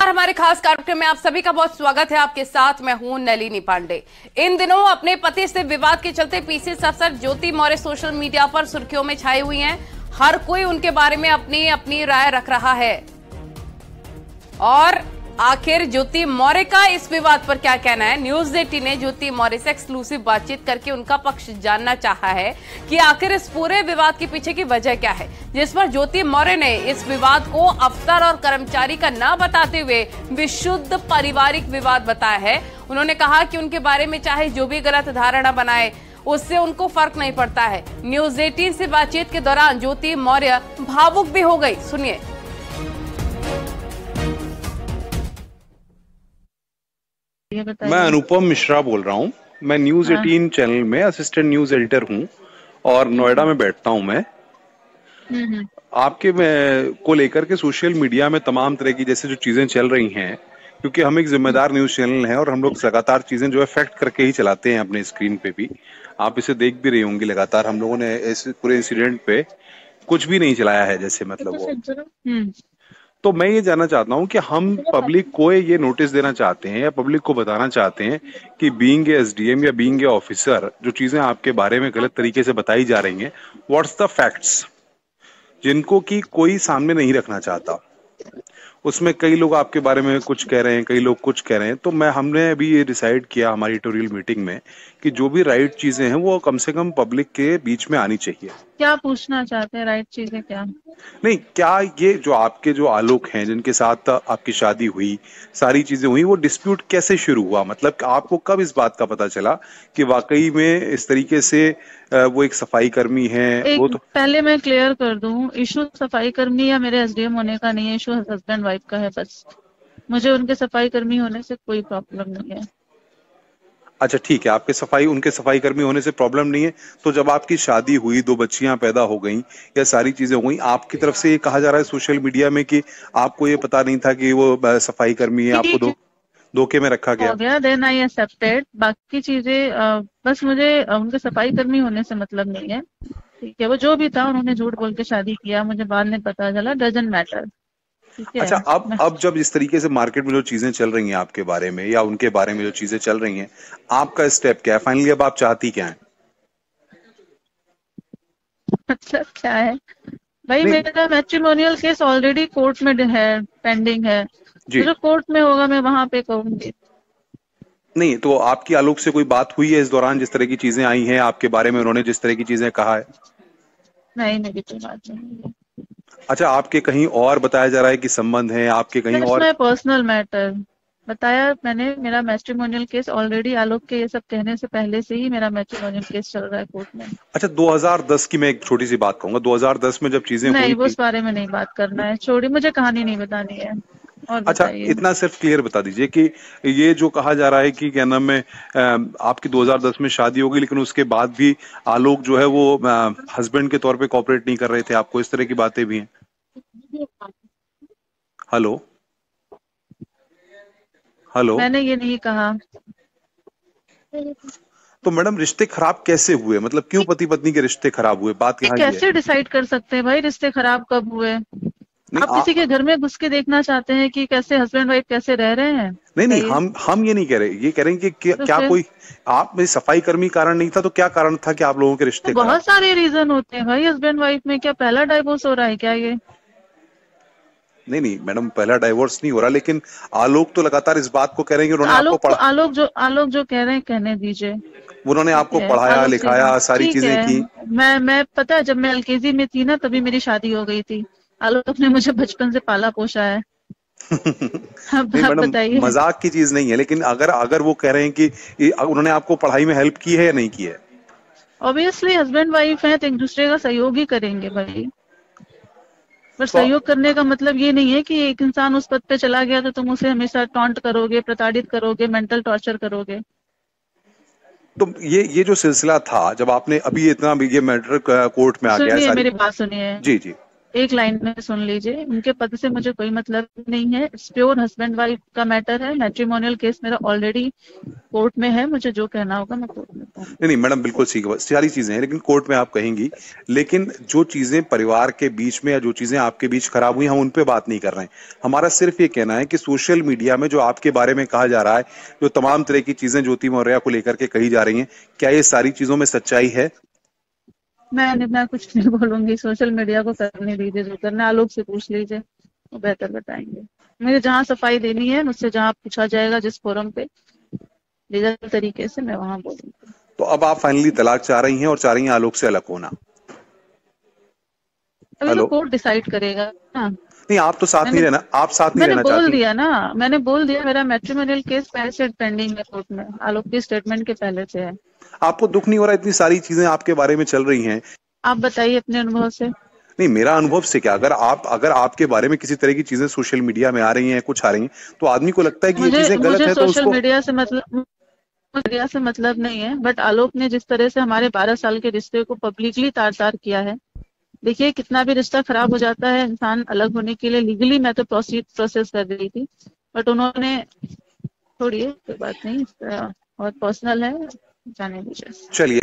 हमारे खास कार्यक्रम में आप सभी का बहुत स्वागत है। आपके साथ मैं हूं नलिनी पांडे। इन दिनों अपने पति से विवाद के चलते पीसीएस अफसर ज्योति मौर्य सोशल मीडिया पर सुर्खियों में छाई हुई हैं। हर कोई उनके बारे में अपनी अपनी राय रख रहा है और आखिर ज्योति मौर्य का इस विवाद पर क्या कहना है। न्यूज 18 ने ज्योति मौर्य से एक्सक्लूसिव बातचीत करके उनका पक्ष जानना चाहा है कि आखिर इस पूरे विवाद के पीछे की वजह क्या है, जिस पर ज्योति मौर्य ने इस विवाद को अफसर और कर्मचारी का न बताते हुए विशुद्ध पारिवारिक विवाद बताया है। उन्होंने कहा कि उनके बारे में चाहे जो भी गलत धारणा बनाए उससे उनको फर्क नहीं पड़ता है। न्यूज 18 से बातचीत के दौरान ज्योति मौर्य भावुक भी हो गई, सुनिए। मैं अनुपम मिश्रा बोल रहा हूँ। मैं न्यूज 18 चैनल में असिस्टेंट न्यूज एडिटर हूँ और नोएडा में बैठता हूँ मैं। आपके को लेकर के सोशल मीडिया में तमाम तरह की जैसे जो चीजें चल रही हैं, क्योंकि हम एक जिम्मेदार न्यूज चैनल हैं और हम लोग लगातार चीजें जो है फैक्ट करके ही चलाते हैं अपने स्क्रीन पे भी। आप इसे देख भी रहे होंगे, लगातार हम लोगों ने इस पूरे इंसिडेंट पे कुछ भी नहीं चलाया है जैसे मतलब वो। तो मैं ये जानना चाहता हूँ कि हम पब्लिक को ये नोटिस देना चाहते हैं या पब्लिक को बताना चाहते हैं कि बीइंग ए एसडीएम या बीइंग ए ऑफिसर जो चीजें आपके बारे में गलत तरीके से बताई जा रही हैं, व्हाट्स द फैक्ट्स, जिनको कि कोई सामने नहीं रखना चाहता। उसमें कई लोग आपके बारे में कुछ कह रहे हैं, कई लोग कुछ कह रहे हैं। तो हमने अभी ये डिसाइड किया हमारी एडिटोरियल मीटिंग में कि जो भी राइट चीजें हैं वो कम से कम पब्लिक के बीच में आनी चाहिए। क्या पूछना चाहते हैं, राइट चीजें क्या? नहीं, क्या ये जो आपके जो आलोक हैं जिनके साथ आपकी शादी हुई, सारी चीजें हुई, वो डिस्प्यूट कैसे शुरू हुआ? मतलब आपको कब इस बात का पता चला कि वाकई में इस तरीके से वो एक सफाई कर्मी है? वो तो पहले मैं क्लियर कर दूं, इशू सफाई कर्मी या मेरे एसडीएम होने का नहीं है, इशू हस्बैंड वाइफ का है। बस मुझे उनके सफाई कर्मी होने से कोई प्रॉब्लम नहीं है। अच्छा ठीक है, आपके उनके सफाई कर्मी होने से प्रॉब्लम नहीं है। तो जब आपकी शादी हुई, 2 बच्चियां पैदा हो गई, या सारी चीजें हो गई, आपकी तरफ से ये कहा जा रहा है सोशल मीडिया में कि आपको ये पता नहीं था कि वो सफाई कर्मी है, आपको धोखे में रखा गया। Then I accepted. बाकी चीजें बस मुझे उनके सफाई कर्मी होने से मतलब नहीं है। ठीक है, वो जो भी था उन्होंने झूठ बोल के शादी किया, मुझे बाद में पता चला, डजंट मैटर। अच्छा, अब जब इस तरीके से मार्केट में जो चीजें चल रही हैं आपके बारे में या उनके बारे में जो चीजें चल रही हैं, आपका स्टेप क्या है? फाइनली अब आप चाहती क्या है? मतलब क्या है भाई, मेरा मैट्रिमोनियल केस ऑलरेडी कोर्ट में है, पेंडिंग है। जो कोर्ट में होगा मैं वहां पे कहूंगी। नहीं तो आपकी आलोक से कोई बात हुई है इस दौरान, जिस तरह की चीजें आई हैं आपके बारे में, उन्होंने जिस तरह की चीजें कहा है? नहीं, मेरी कोई बात नहीं। अच्छा, आपके कहीं और बताया जा रहा है कि संबंध है आपके कहीं और? पर्सनल मैटर बताया मैंने। मेरा मैट्रिमोनियल केस ऑलरेडी, आलोक के ये सब कहने से पहले से ही मेरा मैट्रिमोनियल केस चल रहा है कोर्ट में। अच्छा, 2010 की मैं एक छोटी सी बात कहूंगा। 2010 में जब चीजें नहीं, वो उस बारे में नहीं बात करना है, छोड़ी, मुझे कहानी नहीं बतानी है। अच्छा, इतना सिर्फ क्लियर बता दीजिए कि ये जो कहा जा रहा है कि क्या नाम है, आपकी 2010 में शादी हो गई लेकिन उसके बाद भी आलोक जो है वो हस्बैंड के तौर पे कोऑपरेट नहीं कर रहे थे आपको, इस तरह की बातें भी हैं? हेलो हेलो, मैंने ये नहीं कहा। तो मैडम रिश्ते खराब कैसे हुए? मतलब क्यों पति पत्नी के रिश्ते खराब हुए? बात यहाँ कैसे डिसाइड कर सकते हैं भाई रिश्ते खराब कब हुए? आप किसी के घर में घुस के देखना चाहते हैं कि कैसे हस्बैंड वाइफ कैसे रह रहे हैं? नहीं, हम ये नहीं कह रहे, ये कह रहे हैं कि क्या कोई आप में सफाई कर्मी कारण नहीं था तो क्या कारण था कि आप लोगों के रिश्ते? बहुत सारे रीजन होते हैं भाई हस्बैंड वाइफ में। क्या पहला डाइवोर्स हो रहा है क्या ये? नहीं मैडम, पहला डाइवोर्स नहीं हो रहा, लेकिन आलोक तो लगातार इस बात को कह रहे हैं कि उन्होंने आपको पढ़ा। आलोक जो कह रहे हैं कहने दीजिए। उन्होंने आपको पढ़ाया लिखाया, सारी चीजें की। मैं पता है, जब मैं एलकेजी में थी ना तभी मेरी शादी हो गई थी। आलोक ने मुझे बचपन से पाला पोसा है। मैडम, मजाक की चीज नहीं है, लेकिन अगर वो कह रहे हैं कि उन्होंने आपको पढ़ाई में हेल्प की है या नहीं की है? ऑब्वियसली हस्बैंड वाइफ है तो एक दूसरे का सहयोग ही करेंगे भाई। पर सहयोग करने का मतलब ये नहीं है कि एक इंसान उस पद पे चला गया तो तुम उसे हमेशा टॉन्ट करोगे, प्रताड़ित करोगे, मेंटल टॉर्चर करोगे। तो ये जो सिलसिला था, जब आपने अभी इतना ये मैटर कोर्ट में आ गया, सुनिए मेरी बात सुनिए। जी एक लाइन में सुन लीजिए। उनके पद से मुझे कोई मतलब नहीं है, इट्स प्योर हस्बैंड वाइफ का मैटर है। मैट्रिमोनियल केस मेरा ऑलरेडी कोर्ट में है, मुझे जो कहना होगा मैं कोर्ट में पाऊंगी। नहीं मैडम, बिल्कुल सारी चीजें हैं, लेकिन कोर्ट में आप कहेंगी, लेकिन जो चीजें परिवार के बीच में या जो चीजें आपके बीच खराब हुई, हम उन पे बात नहीं कर रहे हैं। हमारा सिर्फ ये कहना है कि सोशल मीडिया में जो आपके बारे में कहा जा रहा है, जो तमाम तरह की चीजें ज्योति मौर्य को लेकर के कही जा रही हैं, क्या ये सारी चीजों में सच्चाई है? मैं कुछ नहीं बोलूंगी, सोशल मीडिया को करने दीजिए, जो करना आलोक से पूछ लीजिए, वो बेहतर बताएंगे। मुझे जहाँ सफाई देनी है, मुझसे जहाँ पूछा जाएगा जिस फोरम पे लीगल तरीके से, मैं वहां बोलूंगी। तो अब आप फाइनली तलाक चाह रही हैं और चाह रही हैं आलोक से अलग होना? अभी तो कोर्ट डिसाइड करेगा ना। नहीं, आप तो साथ नहीं रहना, आप साथ नहीं रहना चाहती। मैंने बोल दिया ना, मैंने बोल दिया, मेरा मैट्रिमोनियल केस पहले से पेंडिंग है कोर्ट में, आलोक की स्टेटमेंट के पहले से है। आपको दुख नहीं हो रहा? इतनी सारी चीजें आपके बारे में चल रही हैं, आप बताइए अपने अनुभव से। नहीं, मेरा अनुभव से क्या, अगर आपके बारे में किसी तरह की चीजें सोशल मीडिया में आ रही हैं, कुछ आ रही हैं, तो आदमी को लगता है कि ये चीजें गलत है, तो सोशल मीडिया से मतलब नहीं है, बट आलोक ने जिस तरह से हमारे 12 साल के रिश्ते को पब्लिकली तार-तार किया है, देखिए कितना भी रिश्ता खराब हो जाता है, इंसान अलग होने के लिए लीगली मैं तो प्रोसेस कर रही थी, बट उन्होंने, छोड़िए कोई बात नहीं, बहुत पर्सनल है, जाने दीजिए। चलिए।